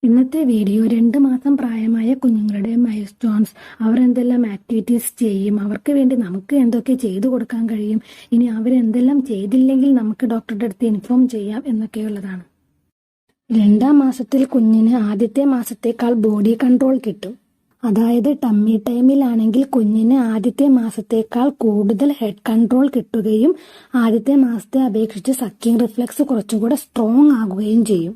ഇന്നത്തെ വീഡിയോ 2 മാസം പ്രായമായ കുഞ്ഞുങ്ങളുടെ മൈൽസ്റ്റോൺസ്, അവർ എന്തെല്ലാം ആക്ടിവിറ്റീസ് ചെയ്യും, അവർക്ക് വേണ്ടി നമുക്ക് എന്തൊക്കെ ചെയ്തു കൊടുക്കാൻ കഴിയും, ഇനി അവരെന്തെല്ലാം ചെയ്തില്ലെങ്കിൽ നമുക്ക് ഡോക്ടറുടെ അടുത്ത് ഇൻഫോം ചെയ്യാം എന്നൊക്കെയുള്ളതാണ്. 2-ാം മാസത്തിൽ കുഞ്ഞിന് ആദ്യത്തെ മാസത്തേക്കാൾ ബോഡി കൺട്രോൾ കിട്ടും. അതായത് ടമ്മി ടൈമിലാണെങ്കിൽ കുഞ്ഞിന് ആദ്യത്തെ മാസത്തേക്കാൾ കൂടുതൽ ഹെഡ് കൺട്രോൾ കിട്ടുകയും ആദ്യത്തെ മാസത്തെ അപേക്ഷിച്ച് സക്കിംഗ് റിഫ്ലെക്സ് കുറച്ചുകൂടെ സ്ട്രോങ് ആകുകയും ചെയ്യും.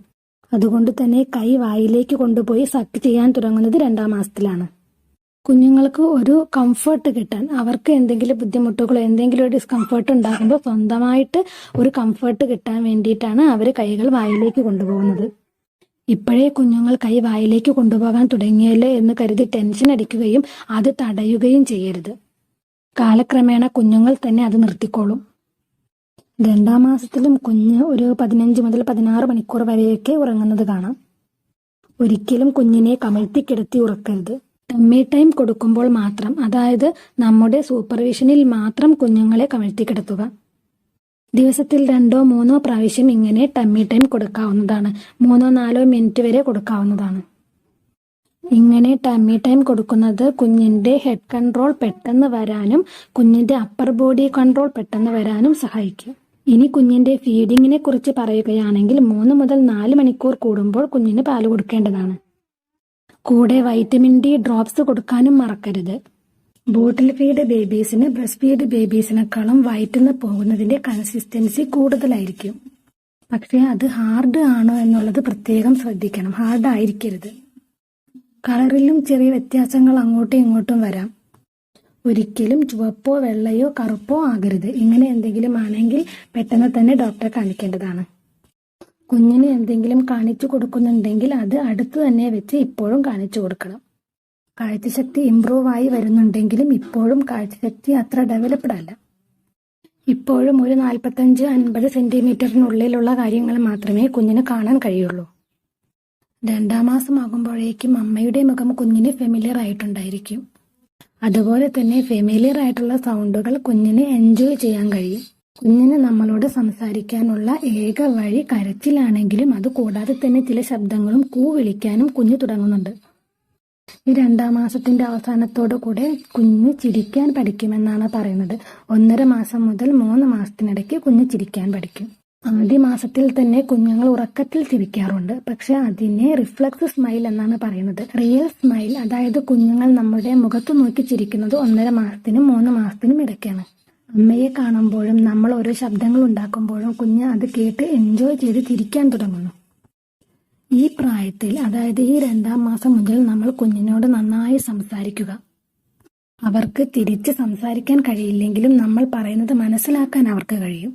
അതുകൊണ്ട് തന്നെ കൈ വായിലേക്ക് കൊണ്ടുപോയി സക്ക് ചെയ്യാൻ തുടങ്ങുന്നത് 2-ാം മാസത്തിലാണ്. കുഞ്ഞുങ്ങൾക്ക് ഒരു കംഫർട്ട് കിട്ടാൻ, അവർക്ക് എന്തെങ്കിലും ബുദ്ധിമുട്ടുകളോ എന്തെങ്കിലും ഒരു ഡിസ്കംഫർട്ട് ഉണ്ടാകുമ്പോൾ സ്വന്തമായിട്ട് ഒരു കംഫർട്ട് കിട്ടാൻ വേണ്ടിയിട്ടാണ് അവർ കൈകൾ വായിലേക്ക് കൊണ്ടുപോകുന്നത്. ഇപ്പോഴേ കുഞ്ഞുങ്ങൾ കൈ വായിലേക്ക് കൊണ്ടുപോകാൻ തുടങ്ങിയല്ലേ എന്ന് കരുതി ടെൻഷൻ അടിക്കുകയും അത് തടയുകയും ചെയ്യരുത്. കാലക്രമേണ കുഞ്ഞുങ്ങൾ തന്നെ അത് നിർത്തിക്കോളും. 2-ാം മാസത്തിലും കുഞ്ഞ് ഒരു 15 മുതൽ 16 മണിക്കൂർ വരെയൊക്കെ ഉറങ്ങുന്നത് കാണാം. ഒരിക്കലും കുഞ്ഞിനെ കമഴ്ത്തിക്കിടത്തി ഉറക്കരുത്. ടമ്മി ടൈം കൊടുക്കുമ്പോൾ മാത്രം, അതായത് നമ്മുടെ സൂപ്പർവിഷനിൽ മാത്രം കുഞ്ഞുങ്ങളെ കമഴ്ത്തിക്കിടത്തുക. ദിവസത്തിൽ 2-3 പ്രാവശ്യം ഇങ്ങനെ ടമ്മി ടൈം കൊടുക്കാവുന്നതാണ്. 3-4 മിനിറ്റ് വരെ കൊടുക്കാവുന്നതാണ്. ഇങ്ങനെ ടമ്മി ടൈം കൊടുക്കുന്നത് കുഞ്ഞിന്റെ ഹെഡ് കൺട്രോൾ പെട്ടെന്ന് വരാനും കുഞ്ഞിന്റെ അപ്പർ ബോഡി കൺട്രോൾ പെട്ടെന്ന് വരാനും സഹായിക്കും. ഇനി കുഞ്ഞിന്റെ ഫീഡിങ്ങിനെ കുറിച്ച് പറയുകയാണെങ്കിൽ 3 മുതൽ 4 മണിക്കൂർ കൂടുമ്പോൾ കുഞ്ഞിന് പാല് കൊടുക്കേണ്ടതാണ്. കൂടെ വൈറ്റമിൻ ഡി ഡ്രോപ്സ് കൊടുക്കാനും മറക്കരുത്. ബോട്ടിൽ ഫീഡ് ബേബീസിന് ബ്രസ്റ്റ് ഫീഡ് ബേബീസിനേക്കാളും വയറ്റിന്ന് പോകുന്നതിന്റെ കൺസിസ്റ്റൻസി കൂടുതലായിരിക്കും. പക്ഷേ അത് ഹാർഡ് ആണോ എന്നുള്ളത് പ്രത്യേകം ശ്രദ്ധിക്കണം. ഹാർഡ് ആയിരിക്കരുത്. കളറിലും ചെറിയ വ്യത്യാസങ്ങൾ അങ്ങോട്ടും ഇങ്ങോട്ടും വരാം. ഒരിക്കലും ചുവപ്പോ വെള്ളയോ കറുപ്പോ ആകരുത്. ഇങ്ങനെ എന്തെങ്കിലും ആണെങ്കിൽ പെട്ടെന്ന് തന്നെ ഡോക്ടറെ കാണിക്കേണ്ടതാണ്. കുഞ്ഞിന് എന്തെങ്കിലും കാണിച്ചു കൊടുക്കുന്നുണ്ടെങ്കിൽ അത് അടുത്ത് തന്നെ വെച്ച് ഇപ്പോഴും കാണിച്ചു കൊടുക്കണം. കാഴ്ചശക്തി ഇംപ്രൂവ് ആയി വരുന്നുണ്ടെങ്കിലും ഇപ്പോഴും കാഴ്ചശക്തി അത്ര ഡെവലപ്ഡ് അല്ല. ഇപ്പോഴും ഒരു 45-50 സെന്റിമീറ്ററിനുള്ളിലുള്ള കാര്യങ്ങൾ മാത്രമേ കുഞ്ഞിന് കാണാൻ കഴിയുള്ളൂ. 2-ാം മാസം ആകുമ്പോഴേക്കും അമ്മയുടെ മുഖം കുഞ്ഞിന് ഫെമിലിയർ ആയിട്ടുണ്ടായിരിക്കും. അതുപോലെ തന്നെ ഫെമിലിയർ ആയിട്ടുള്ള സൗണ്ടുകൾ കുഞ്ഞിന് എൻജോയ് ചെയ്യാൻ കഴിയും. കുഞ്ഞിന് നമ്മളോട് സംസാരിക്കാനുള്ള ഏക വഴി കരച്ചിലാണെങ്കിലും അത് കൂടാതെ തന്നെ ചില ശബ്ദങ്ങളും വിളിക്കാനും കുഞ്ഞ് തുടങ്ങുന്നുണ്ട്. ഈ 2-ാം മാസത്തിന്റെ അവസാനത്തോടു കൂടെ കുഞ്ഞ് ചിരിക്കാൻ പഠിക്കുമെന്നാണ് പറയുന്നത്. 1.5 മാസം മുതൽ 3 മാസത്തിനിടയ്ക്ക് കുഞ്ഞ് ചിരിക്കാൻ പഠിക്കും. ആദ്യ മാസത്തിൽ തന്നെ കുഞ്ഞുങ്ങൾ ഉറക്കത്തിൽ ചിരിക്കാറുണ്ട്. പക്ഷെ അതിനെ റിഫ്ലക്സ് സ്മൈൽ എന്നാണ് പറയുന്നത്. റിയൽ സ്മൈൽ, അതായത് കുഞ്ഞുങ്ങൾ നമ്മുടെ മുഖത്ത് നോക്കി ചിരിക്കുന്നത് 1.5 മാസത്തിനും 3 മാസത്തിനും ഇടയ്ക്കാണ്. അമ്മയെ കാണുമ്പോഴും നമ്മൾ ഓരോ ശബ്ദങ്ങൾ ഉണ്ടാക്കുമ്പോഴും കുഞ്ഞ് അത് കേട്ട് എൻജോയ് ചെയ്ത് ചിരിക്കാൻ തുടങ്ങുന്നു. ഈ പ്രായത്തിൽ, അതായത് ഈ 2-ാം മാസം മുതൽ നമ്മൾ കുഞ്ഞിനോട് നന്നായി സംസാരിക്കുക. അവർക്ക് തിരിച്ച് സംസാരിക്കാൻ കഴിയില്ലെങ്കിലും നമ്മൾ പറയുന്നത് മനസ്സിലാക്കാൻ അവർക്ക് കഴിയും.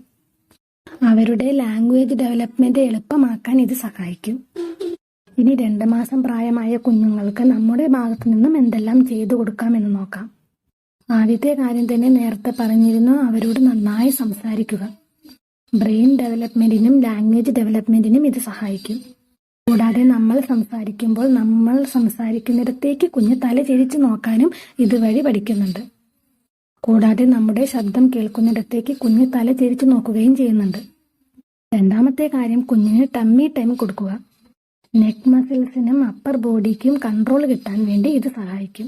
അവരുടെ ലാംഗ്വേജ് ഡെവലപ്മെന്റ് എളുപ്പമാക്കാൻ ഇത് സഹായിക്കും. ഇനി 2 മാസം പ്രായമായ കുഞ്ഞുങ്ങൾക്ക് നമ്മുടെ ഭാഗത്തു നിന്നും എന്തെല്ലാം ചെയ്തു കൊടുക്കാമെന്ന് നോക്കാം. ആദ്യത്തെ കാര്യം തന്നെ നേരത്തെ പറഞ്ഞിരുന്നു, അവരോട് നന്നായി സംസാരിക്കുക. ബ്രെയിൻ ഡെവലപ്മെന്റിനും ലാംഗ്വേജ് ഡെവലപ്മെന്റിനും ഇത് സഹായിക്കും. കൂടാതെ നമ്മൾ സംസാരിക്കുമ്പോൾ നമ്മൾ സംസാരിക്കുന്നിടത്തേക്ക് കുഞ്ഞ് തല ചെരിച്ചു നോക്കാനും ഇതുവഴി പഠിക്കുന്നുണ്ട്. കൂടാതെ നമ്മുടെ ശബ്ദം കേൾക്കുന്നിടത്തേക്ക് കുഞ്ഞ് തല ചെരിച്ചു നോക്കുകയും ചെയ്യുന്നുണ്ട്. 2-ാമത്തെ കാര്യം, കുഞ്ഞിന് ടമ്മി ടൈം കൊടുക്കുക. നെക്ക് മസിൽസിനും അപ്പർ ബോഡിക്കും കൺട്രോൾ കിട്ടാൻ വേണ്ടി ഇത് സഹായിക്കും.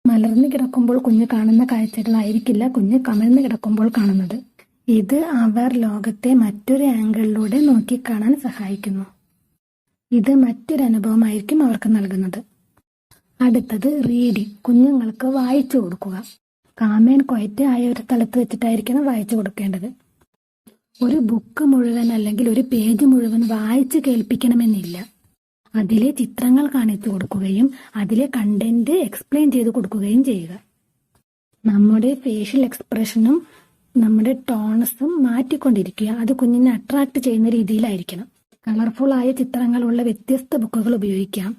മലർന്നു കിടക്കുമ്പോൾ കുഞ്ഞ് കാണുന്ന കാഴ്ചകളായിരിക്കില്ല കുഞ്ഞ് കമിഴ്ന്നു കിടക്കുമ്പോൾ കാണുന്നത്. ഇത് അവർ ലോകത്തെ മറ്റൊരു ആംഗിളിലൂടെ നോക്കിക്കാണാൻ സഹായിക്കുന്നു. ഇത് മറ്റൊരു അനുഭവമായിരിക്കും അവർക്ക് നൽകുന്നത്. അടുത്തത് റീഡിങ്. കുഞ്ഞുങ്ങൾക്ക് വായിച്ചു കൊടുക്കുക. കാം ആൻഡ് ക്വയറ്റ് ആയ ഒരു സ്ഥലത്ത് വെച്ചിട്ടായിരിക്കണം വായിച്ചു കൊടുക്കേണ്ടത്. ഒരു ബുക്ക് മുഴുവൻ അല്ലെങ്കിൽ ഒരു പേജ് മുഴുവൻ വായിച്ച് കേൾപ്പിക്കണമെന്നില്ല. അതിലെ ചിത്രങ്ങൾ കാണിച്ചു കൊടുക്കുകയും അതിലെ കണ്ടന്റ് എക്സ്പ്ലെയിൻ ചെയ്ത് കൊടുക്കുകയും ചെയ്യുക. നമ്മുടെ ഫേഷ്യൽ എക്സ്പ്രഷനും നമ്മുടെ ടോൺസും മാറ്റിക്കൊണ്ടിരിക്കുക. അത് കുഞ്ഞിനെ അട്രാക്ട് ചെയ്യുന്ന രീതിയിലായിരിക്കണം. കളർഫുൾ ആയ ചിത്രങ്ങളുള്ള വ്യത്യസ്ത ബുക്കുകൾ ഉപയോഗിക്കാം.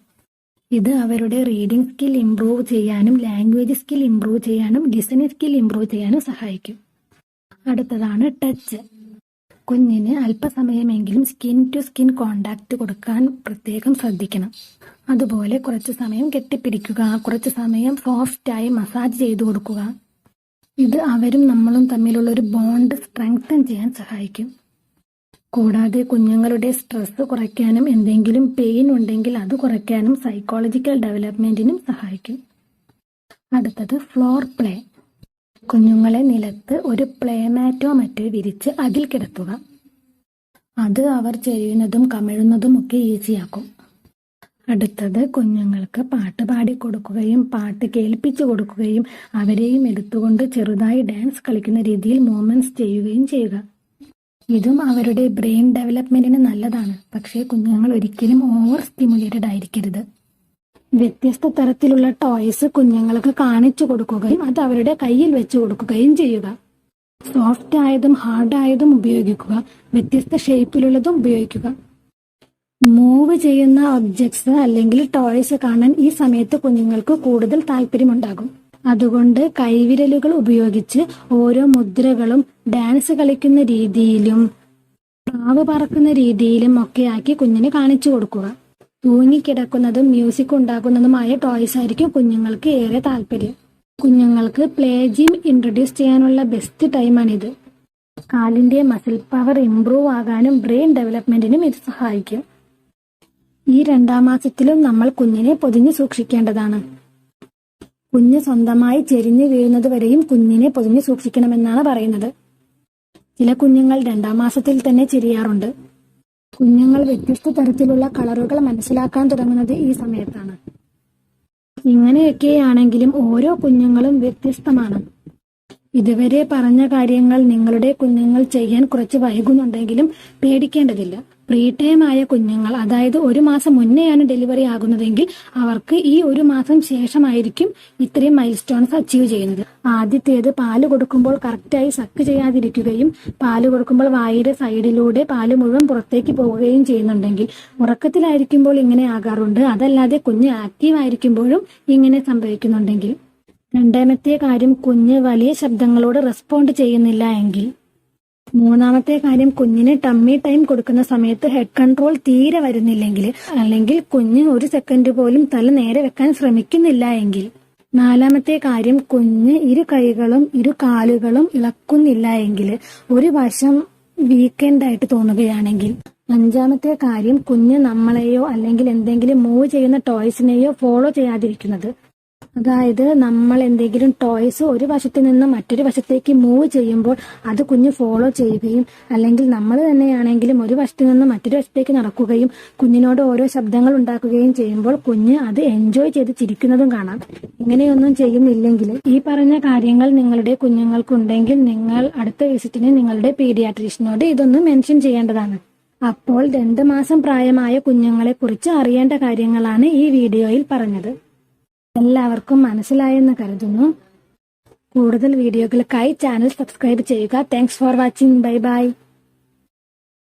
ഇത് അവരുടെ റീഡിംഗ് സ്കിൽ ഇംപ്രൂവ് ചെയ്യാനും ലാംഗ്വേജ് സ്കിൽ ഇംപ്രൂവ് ചെയ്യാനും ലിസണിംഗ് സ്കിൽ ഇംപ്രൂവ് ചെയ്യാനും സഹായിക്കും. അടുത്തതാണ് ടച്ച്. കുഞ്ഞിന് അല്പസമയമെങ്കിലും സ്കിൻ ടു സ്കിൻ കോണ്ടാക്ട് കൊടുക്കാൻ പ്രത്യേകം ശ്രദ്ധിക്കണം. അതുപോലെ കുറച്ചു സമയം കെട്ടിപ്പിടിക്കുക, കുറച്ചു സമയം സോഫ്റ്റായി മസാജ് ചെയ്തു കൊടുക്കുക. ഇത് അവരും നമ്മളും തമ്മിലുള്ള ഒരു ബോണ്ട് സ്ട്രെങ്തൻ ചെയ്യാൻ സഹായിക്കും. കൂടാതെ കുഞ്ഞുങ്ങളുടെ സ്ട്രെസ് കുറയ്ക്കാനും എന്തെങ്കിലും പെയിൻ ഉണ്ടെങ്കിൽ അത് കുറയ്ക്കാനും സൈക്കോളജിക്കൽ ഡെവലപ്മെന്റിനും സഹായിക്കും. അടുത്തത് ഫ്ലോർ പ്ലേ. കുഞ്ഞുങ്ങളെ നിലത്ത് ഒരു പ്ലേ മാറ്റോ മറ്റോ വിരിച്ച് അതിൽ കിടത്തുക. അത് അവർ ചെയ്യുന്നതും കമിഴുന്നതും ഒക്കെ ഈസിയാക്കും. അടുത്തത് കുഞ്ഞുങ്ങൾക്ക് പാട്ട് പാടി കൊടുക്കുകയും പാട്ട് കേൾപ്പിച്ചു കൊടുക്കുകയും അവരെയും എടുത്തുകൊണ്ട് ചെറുതായി ഡാൻസ് കളിക്കുന്ന രീതിയിൽ മൂവ്മെന്റ്സ് ചെയ്യുകയും ചെയ്യുക. ഇതും അവരുടെ ബ്രെയിൻ ഡെവലപ്മെന്റിന് നല്ലതാണ്. പക്ഷേ കുഞ്ഞുങ്ങൾ ഒരിക്കലും ഓവർ സ്റ്റിമുലേറ്റഡ് ആയിരിക്കരുത്. വ്യത്യസ്ത തരത്തിലുള്ള ടോയ്സ് കുഞ്ഞുങ്ങൾക്ക് കാണിച്ചു കൊടുക്കുകയും അത് അവരുടെ കയ്യിൽ വെച്ച് കൊടുക്കുകയും ചെയ്യുക. സോഫ്റ്റ് ആയതും ഹാർഡ് ആയതും ഉപയോഗിക്കുക. വ്യത്യസ്ത ഷേപ്പിലുള്ളതും ഉപയോഗിക്കുക. മൂവ് ചെയ്യുന്ന ഒബ്ജക്ട്സ് അല്ലെങ്കിൽ ടോയ്സ് കാണാൻ ഈ സമയത്ത് കുഞ്ഞുങ്ങൾക്ക് കൂടുതൽ താല്പര്യമുണ്ടാകും. അതുകൊണ്ട് കൈവിരലുകൾ ഉപയോഗിച്ച് ഓരോ മുദ്രകളും ഡാൻസ് കളിക്കുന്ന രീതിയിലും പ്രാവ് പറക്കുന്ന രീതിയിലും ഒക്കെ ആക്കി കുഞ്ഞിന് കാണിച്ചു കൊടുക്കുക. തൂങ്ങിക്കിടക്കുന്നതും മ്യൂസിക് ഉണ്ടാക്കുന്നതുമായ ടോയ്സ് ആയിരിക്കും കുഞ്ഞുങ്ങൾക്ക് ഏറെ താല്പര്യം. കുഞ്ഞുങ്ങൾക്ക് പ്ലേ ജിം ഇൻട്രൊഡ്യൂസ് ചെയ്യാനുള്ള ബെസ്റ്റ് ടൈമാണിത്. കാലിന്റെ മസിൽ പവർ ഇംപ്രൂവ് ആകാനും ബ്രെയിൻ ഡെവലപ്മെന്റിനും ഇത് സഹായിക്കും. ഈ 2ാം മാസത്തിലും നമ്മൾ കുഞ്ഞിനെ പൊതിഞ്ഞു സൂക്ഷിക്കേണ്ടതാണ്. കുഞ്ഞ് സ്വന്തമായി ചെരിഞ്ഞു വീഴുന്നത് വരെയും കുഞ്ഞിനെ പൊതിഞ്ഞു സൂക്ഷിക്കണമെന്നാണ് പറയുന്നത്. ചില കുഞ്ഞുങ്ങൾ 2ാം മാസത്തിൽ തന്നെ ചെരിയാറുണ്ട്. കുഞ്ഞുങ്ങൾ വ്യത്യസ്ത തരത്തിലുള്ള കളറുകൾ മനസ്സിലാക്കാൻ തുടങ്ങുന്നത് ഈ സമയത്താണ്. ഇങ്ങനെയൊക്കെയാണെങ്കിലും ഓരോ കുഞ്ഞുങ്ങളും വ്യത്യസ്തമാണ്. ഇതുവരെ പറഞ്ഞ കാര്യങ്ങൾ നിങ്ങളുടെ കുഞ്ഞുങ്ങൾ ചെയ്യാൻ കുറച്ച് വൈകുന്നുണ്ടെങ്കിലും പേടിക്കേണ്ടതില്ല. പ്രീ ടൈം ആയ കുഞ്ഞുങ്ങൾ, അതായത് 1 മാസം മുന്നെയാണ് ഡെലിവറി ആകുന്നതെങ്കിൽ അവർക്ക് ഈ 1 മാസം ശേഷമായിരിക്കും ഇത്രയും മൈൽ സ്റ്റോൺസ് അച്ചീവ് ചെയ്യുന്നത്. ആദ്യത്തേത് പാല് കൊടുക്കുമ്പോൾ കറക്റ്റായി സക്ക് ചെയ്യാതിരിക്കുകയും പാല് കൊടുക്കുമ്പോൾ വായുടെ സൈഡിലൂടെ പാല് മുഴുവൻ പുറത്തേക്ക് പോവുകയും ചെയ്യുന്നുണ്ടെങ്കിൽ ഉറക്കത്തിലായിരിക്കുമ്പോൾ ഇങ്ങനെ ആകാറുണ്ട്. അതല്ലാതെ കുഞ്ഞ് ആക്റ്റീവ് ആയിരിക്കുമ്പോഴും ഇങ്ങനെ സംഭവിക്കുന്നുണ്ടെങ്കിൽ. 2ാമത്തെ കാര്യം, കുഞ്ഞ് വലിയ ശബ്ദങ്ങളോട് റെസ്പോണ്ട് ചെയ്യുന്നില്ല എങ്കിൽ. 3ാമത്തെ കാര്യം, കുഞ്ഞിന് ടമ്മി ടൈം കൊടുക്കുന്ന സമയത്ത് ഹെഡ് കൺട്രോൾ തീരെ വരുന്നില്ലെങ്കിൽ, അല്ലെങ്കിൽ കുഞ്ഞ് 1 സെക്കൻഡ് പോലും തല നേരെ വെക്കാൻ ശ്രമിക്കുന്നില്ല എങ്കിൽ. 4ാമത്തെ കാര്യം, കുഞ്ഞ് 2 കൈകളും 2 കാലുകളും ഇളക്കുന്നില്ല എങ്കിൽ, ഒരു വശം വീക്കെൻഡായിട്ട് തോന്നുകയാണെങ്കിൽ. 5ാമത്തെ കാര്യം, കുഞ്ഞ് നമ്മളെയോ അല്ലെങ്കിൽ എന്തെങ്കിലും മൂവ് ചെയ്യുന്ന ടോയ്സിനെയോ ഫോളോ ചെയ്യാതിരിക്കുന്നത്. അതായത് നമ്മൾ എന്തെങ്കിലും ടോയ്സ് ഒരു വശത്ത് നിന്ന് മറ്റൊരു വശത്തേക്ക് മൂവ് ചെയ്യുമ്പോൾ അത് കുഞ്ഞ് ഫോളോ ചെയ്യുകയും, അല്ലെങ്കിൽ നമ്മൾ തന്നെയാണെങ്കിലും ഒരു വശത്ത് നിന്ന് മറ്റൊരു വശത്തേക്ക് നടക്കുകയും കുഞ്ഞിനോട് ഓരോ ശബ്ദങ്ങൾ ഉണ്ടാക്കുകയും ചെയ്യുമ്പോൾ കുഞ്ഞ് അത് എൻജോയ് ചെയ്ത് ചിരിക്കുന്നതും കാണാം. ഇങ്ങനെയൊന്നും ചെയ്യുന്നില്ലെങ്കിൽ, ഈ പറഞ്ഞ കാര്യങ്ങൾ നിങ്ങളുടെ കുഞ്ഞുങ്ങൾക്കുണ്ടെങ്കിൽ നിങ്ങൾ അടുത്ത വിസിറ്റിന് നിങ്ങളുടെ പീഡിയാട്രീഷ്യനോട് ഇതൊന്ന് മെൻഷൻ ചെയ്യേണ്ടതാണ്. അപ്പോൾ 2 മാസം പ്രായമായ കുഞ്ഞുങ്ങളെ കുറിച്ച് അറിയേണ്ട കാര്യങ്ങളാണ് ഈ വീഡിയോയിൽ പറഞ്ഞത്. എല്ലാവർക്കും മനസ്സിലായെന്ന് കരുതുന്നു. കൂടുതൽ വീഡിയോകൾക്കായി ചാനൽ സബ്സ്ക്രൈബ് ചെയ്യുക. Thanks for watching. Bye bye.